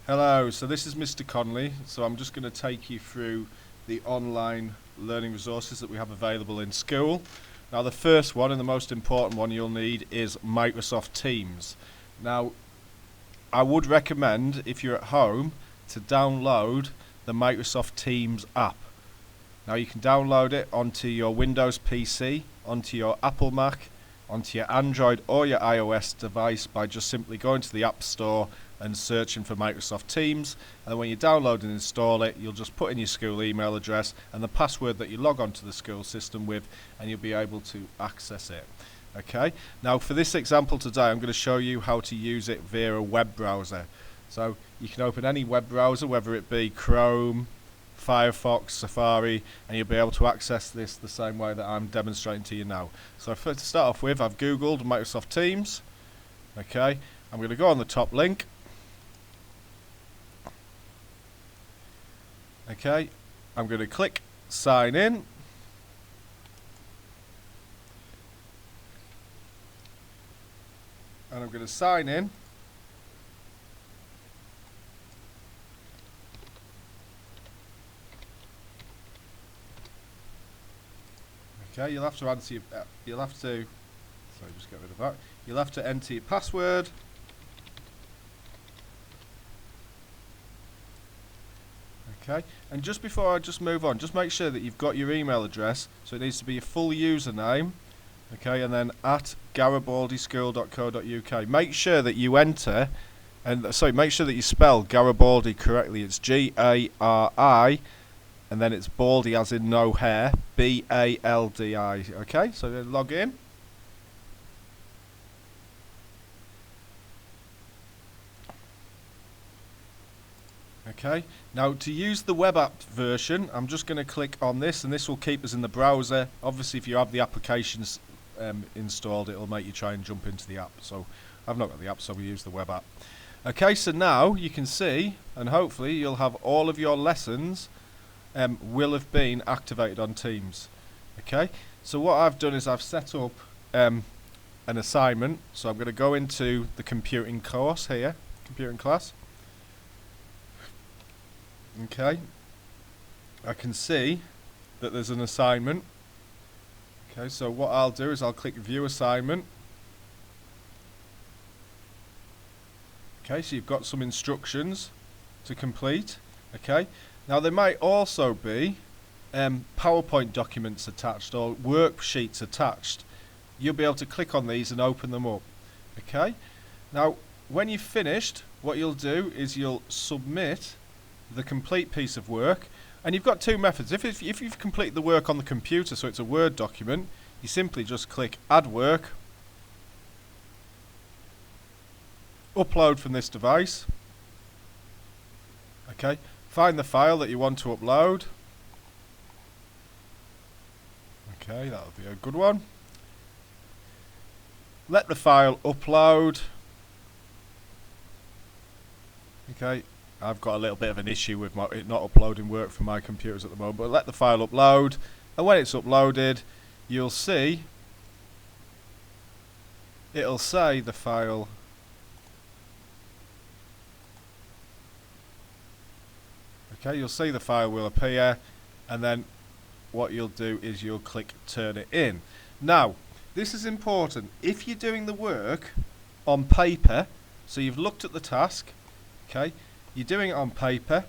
Hello, so this is Mr. Conley. So I'm just going to take you through the online learning resources that we have available in school. Now the first one and the most important one you'll need is Microsoft Teams. Now I would recommend, if you're at home, to download the Microsoft Teams app. Now you can download it onto your Windows PC, onto your Apple Mac, onto your Android or your iOS device by just simply going to the App Store and searching for Microsoft Teams, and when you download and install it, you'll just put in your school email address and the password that you log onto the school system with, and you'll be able to access it. Okay, now for this example today I'm going to show you how to use it via a web browser. So you can open any web browser, whether it be Chrome, Firefox, Safari, and you'll be able to access this the same way that I'm demonstrating to you now. So to start off with, I've googled Microsoft Teams. Okay, I'm going to go on the top link. Okay, I'm going to click sign in. And I'm going to sign in. Okay, you'll have to enter your, sorry, just get rid of that. You'll have to enter your password. Okay, and just before I just move on, just make sure that you've got your email address. So it needs to be a full username. Okay, and then at garibaldischool.co.uk. Make sure that you enter, and sorry, make sure that you spell Garibaldi correctly. It's G-A-R-I, and then it's Baldy as in no hair, B-A-L-D-I. Okay, so then log in. Okay, now to use the web app version, I'm just going to click on this, and this will keep us in the browser. Obviously, if you have the applications installed, it will make you try and jump into the app. So I've not got the app, so we use the web app. Okay, so now you can see, and hopefully you'll have all of your lessons will have been activated on Teams. Okay, so what I've done is I've set up an assignment. So I'm going to go into the computing course here, computing class. Okay, I can see that there's an assignment. Okay, so what I'll do is I'll click view assignment. Okay, so you've got some instructions to complete. Okay, now there might also be PowerPoint documents attached or worksheets attached. You'll be able to click on these and open them up. Okay, now when you've finished, what you'll do is you'll submit the complete piece of work, and you've got two methods. If you've completed the work on the computer, so it's a Word document, you simply just click add work, upload from this device. Okay, find the file that you want to upload. Okay, that'll be a good one. Let the file upload. Okay, I've got a little bit of an issue with it not uploading work from my computers at the moment, but let the file upload, and when it's uploaded, you'll see it'll say the file. Okay, you'll see the file will appear, and then what you'll do is you'll click turn it in. Now, this is important. If you're doing the work on paper, so you've looked at the task, okay, you're doing it on paper,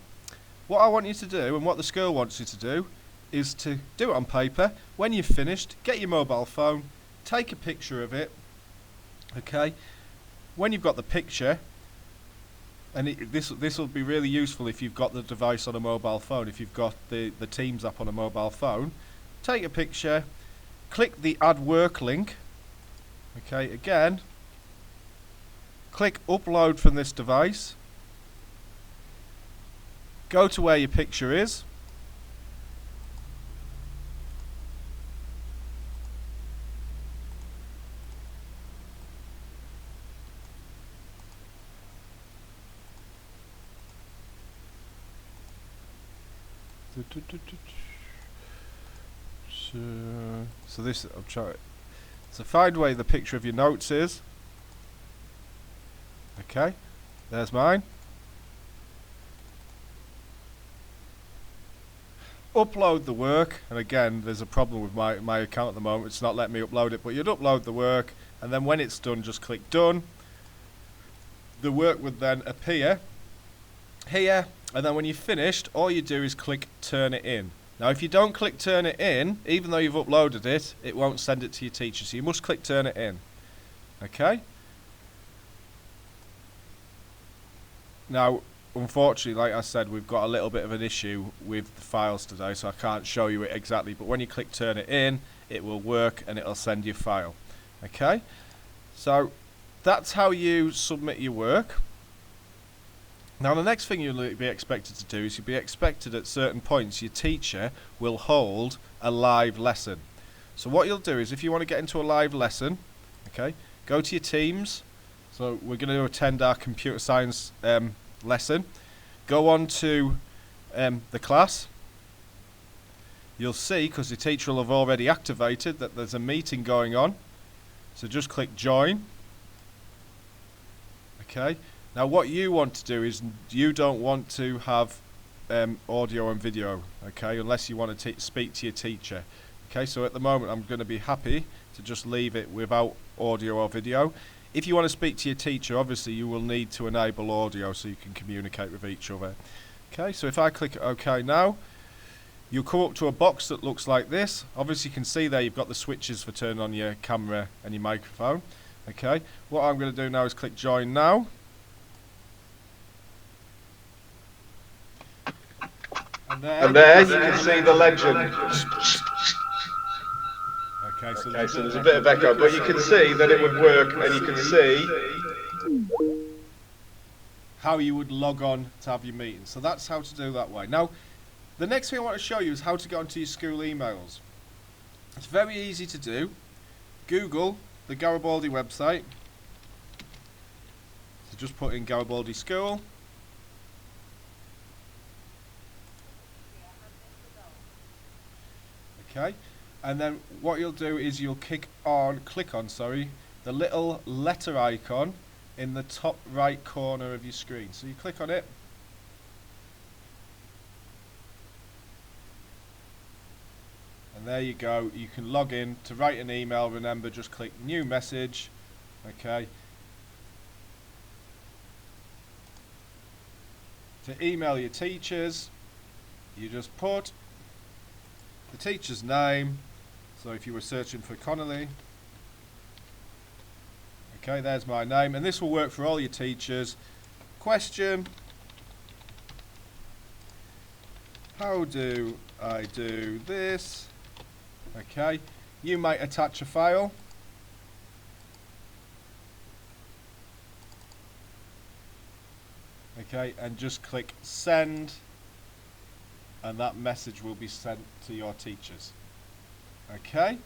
what I want you to do, and what the school wants you to do, is to do it on paper. When you've finished, get your mobile phone, take a picture of it. Okay, when you've got the picture, and this will be really useful if you've got the device on a mobile phone, if you've got the Teams app on a mobile phone, take a picture, click the add work link. Okay, again, click upload from this device. Go to where your picture is. So this, I'm trying. So find where the picture of your notes is. Okay, there's mine. upload the work, and again there's a problem with my account at the moment, it's not letting me upload it, but you'd upload the work, and then when it's done just click done. The work would then appear here, and then when you're finished all you do is click turn it in. Now if you don't click turn it in, even though you've uploaded it, it won't send it to your teacher, so you must click turn it in. Okay? Now unfortunately, like I said, we've got a little bit of an issue with the files today, so I can't show you it exactly, but when you click turn it in, it will work and it'll send you a file. Okay? So that's how you submit your work. Now the next thing you'll be expected to do is you'll be expected at certain points your teacher will hold a live lesson. So what you'll do is if you want to get into a live lesson, okay, go to your Teams. So we're going to attend our computer science lesson. Go on to the class. You'll see, because the teacher will have already activated, that there's a meeting going on. So just click join. Okay. Now what you want to do is you don't want to have audio and video, okay, unless you want to speak to your teacher. Okay, so at the moment I'm going to be happy to just leave it without audio or video. If you want to speak to your teacher, obviously you will need to enable audio so you can communicate with each other. Okay, so if I click OK now, you'll come up to a box that looks like this. Obviously you can see there you've got the switches for turning on your camera and your microphone. Okay, what I'm going to do now is click join now. And there you can see the legend. Okay, so there's a bit of echo, but you can see that it would work, and you can see how you would log on to have your meeting. So that's how to do that way. Now, the next thing I want to show you is how to get onto your school emails. It's very easy to do. Google the Garibaldi website. So just put in Garibaldi School. Okay, and then what you'll do is you'll click on the little letter icon in the top right corner of your screen. So you click on it, and there you go. You can log in to write an email. Remember, just click new message. Okay, to email your teachers, you just put the teacher's name. So if you were searching for Connolly, okay, there's my name, and this will work for all your teachers. Question: how do I do this? Okay, you might attach a file. Okay, and just click send, and that message will be sent to your teachers. Okay,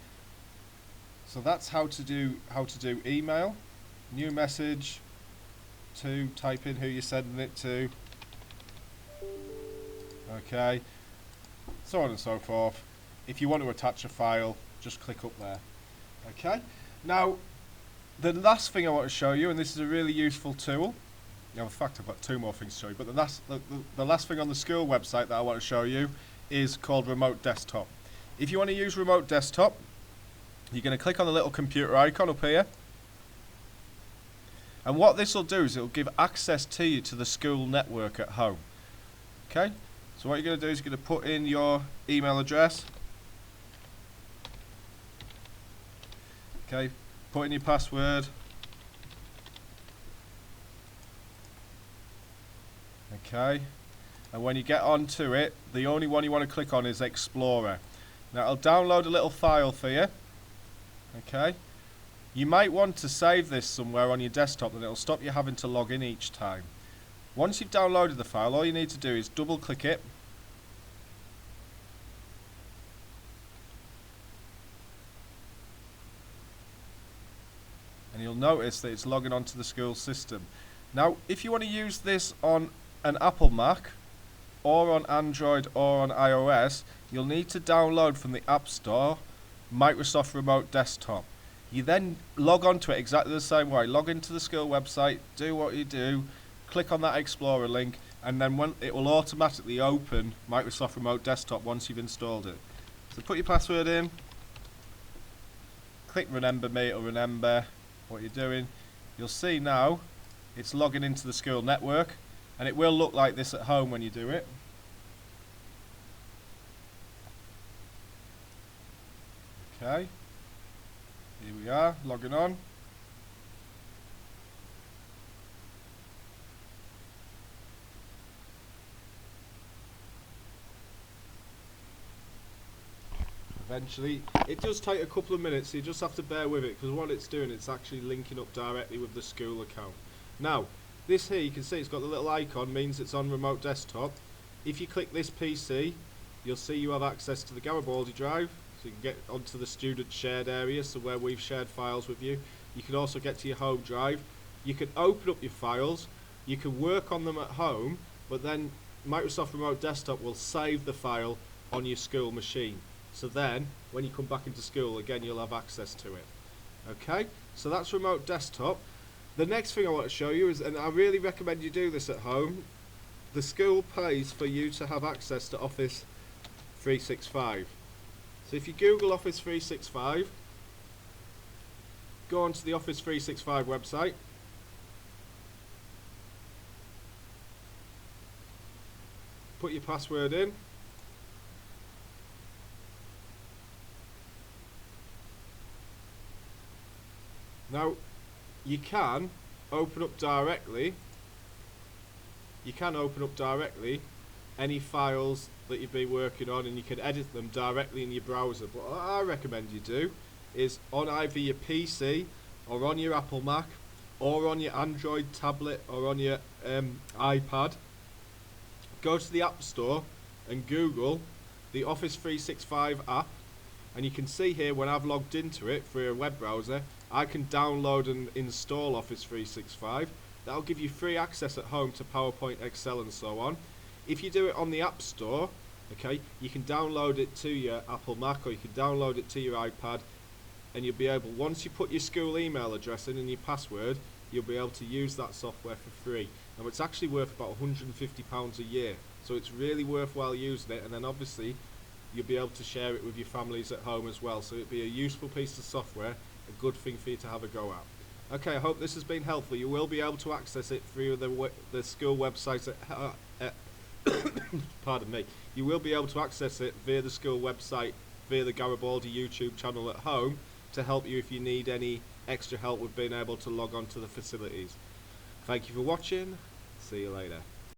so that's how to do email. New message, to type in who you're sending it to. Okay, so on and so forth. If you want to attach a file, just click up there. Okay, now the last thing I want to show you, and this is a really useful tool. Now, in fact, I've got two more things to show you, but the last thing on the school website that I want to show you is called Remote Desktop. If you want to use Remote Desktop, you're going to click on the little computer icon up here, and what this will do is it will give access to you to the school network at home. Okay, so what you're going to do is you're going to put in your email address. Okay, put in your password. Okay, and when you get onto it, the only one you want to click on is Explorer. Now it'll download a little file for you. Okay, you might want to save this somewhere on your desktop, and it'll stop you having to log in each time. Once you've downloaded the file, all you need to do is double click it, and you'll notice that it's logging onto the school system. Now if you want to use this on an Apple Mac or on Android or on iOS, you'll need to download from the App Store Microsoft Remote Desktop. You then log on to it exactly the same way. Log into the school website, do what you do, click on that Explorer link, and then it will automatically open Microsoft Remote Desktop once you've installed it. So put your password in, click Remember Me or remember what you're doing. You'll see now it's logging into the school network, and it will look like this at home when you do it. Okay, here we are, logging on. Eventually, it does take a couple of minutes, so you just have to bear with it, because what it's doing, it's actually linking up directly with the school account. Now, this here, you can see it's got the little icon, means it's on remote desktop. If you click this PC, you'll see you have access to the Garibaldi drive, so you can get onto the student shared area, so where we've shared files with you. You can also get to your home drive. You can open up your files, you can work on them at home, but then Microsoft Remote Desktop will save the file on your school machine. So then, when you come back into school, again, you'll have access to it. Okay, so that's remote desktop. The next thing I want to show you is, and I really recommend you do this at home, the school pays for you to have access to Office 365. So if you Google Office 365, go onto the Office 365 website. Put your password in. Now, you can open up directly any files that you've been working on, and you can edit them directly in your browser. But what I recommend you do is on either your PC or on your Apple Mac or on your Android tablet or on your iPad, go to the App Store and Google the Office 365 app, and you can see here when I've logged into it through a web browser, I can download and install Office 365. That'll give you free access at home to PowerPoint, Excel and so on. If you do it on the App Store, okay, you can download it to your Apple Mac or you can download it to your iPad, and you'll be able, once you put your school email address in and your password, you'll be able to use that software for free. Now it's actually worth about £150 a year, so it's really worthwhile using it, and then obviously you'll be able to share it with your families at home as well, so it'll be a useful piece of software, a good thing for you to have a go at. Okay, I hope this has been helpful. You will be able to access it through the school website at pardon me. You will be able to access it via the school website, via the Garibaldi YouTube channel at home, to help you if you need any extra help with being able to log on to the facilities. Thank you for watching. See you later.